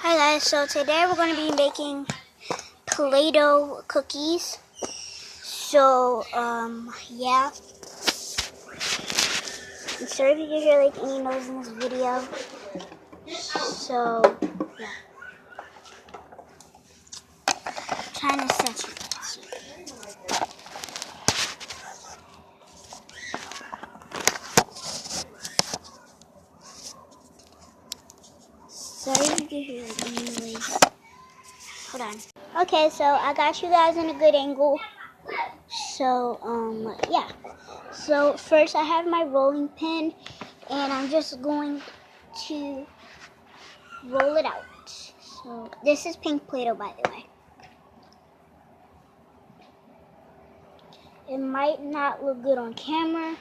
Hi guys, so today we're going to be making Play-Doh cookies. So, yeah. I'm sorry if you can hear like any noise in this video. So, yeah. I'm trying to set you guys. Sorry if you can hear like any noise. Hold on. Okay, so I got you guys in a good angle. So, yeah. So first I have my rolling pin and I'm just going to roll it out. So this is pink Play-Doh, by the way. It might not look good on camera,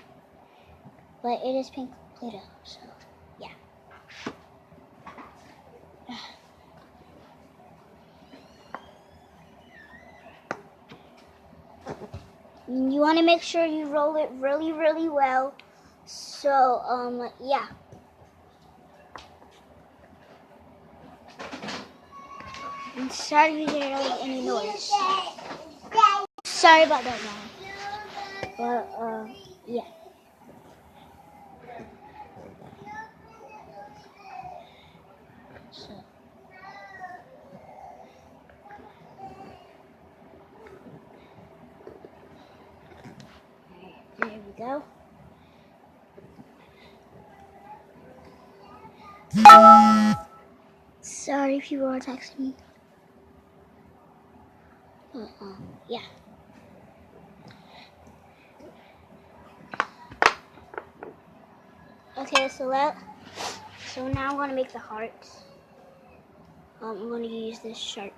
but it is pink Play-Doh, so yeah. You want to make sure you roll it really, really well. So, yeah. I'm sorry if you hear any noise. Sorry about that, Mom. But, yeah. So. There we go. Sorry if you are texting me. Yeah. Okay, so now I'm gonna make the hearts. I'm gonna use this sharp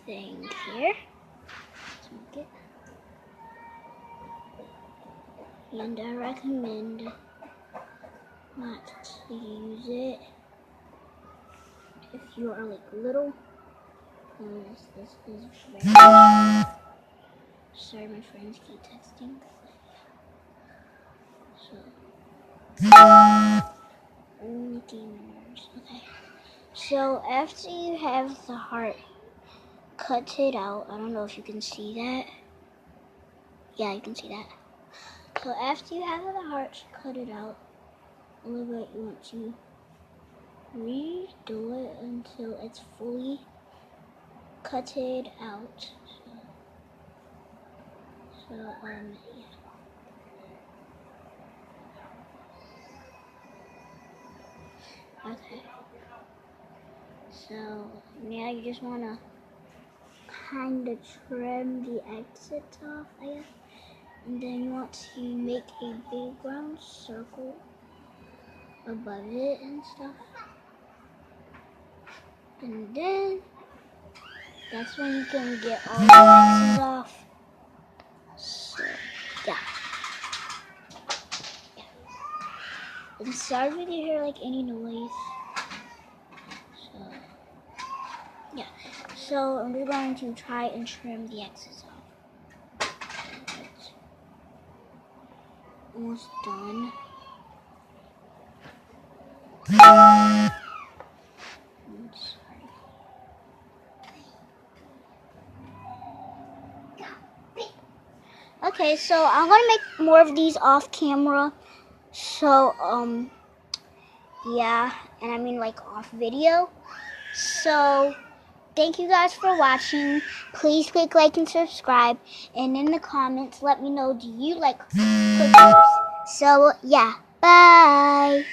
thing here. Let's make it. And I recommend not to use it if you are like little. This is very. Sorry, my friends keep texting. So, okay. So after you have the heart, cut it out. I don't know if you can see that. Yeah, you can see that. So after you have the heart, cut it out. A little bit, you want to redo it until it's fully cutted out. So yeah. Okay. So now you just want to kind of trim the exits off, I guess. And then you want to make a big round circle above it and stuff. And then that's when you can get all the exits off. So yeah. I'm sorry if you hear like any noise. So yeah. So we're going to try and trim the excess off. It's almost done. Okay, so I'm gonna make more of these off camera. So yeah, and I mean like off video. So thank you guys for watching. Please click like and subscribe. And in the comments, let me know, do you like cookies? So, yeah. Bye.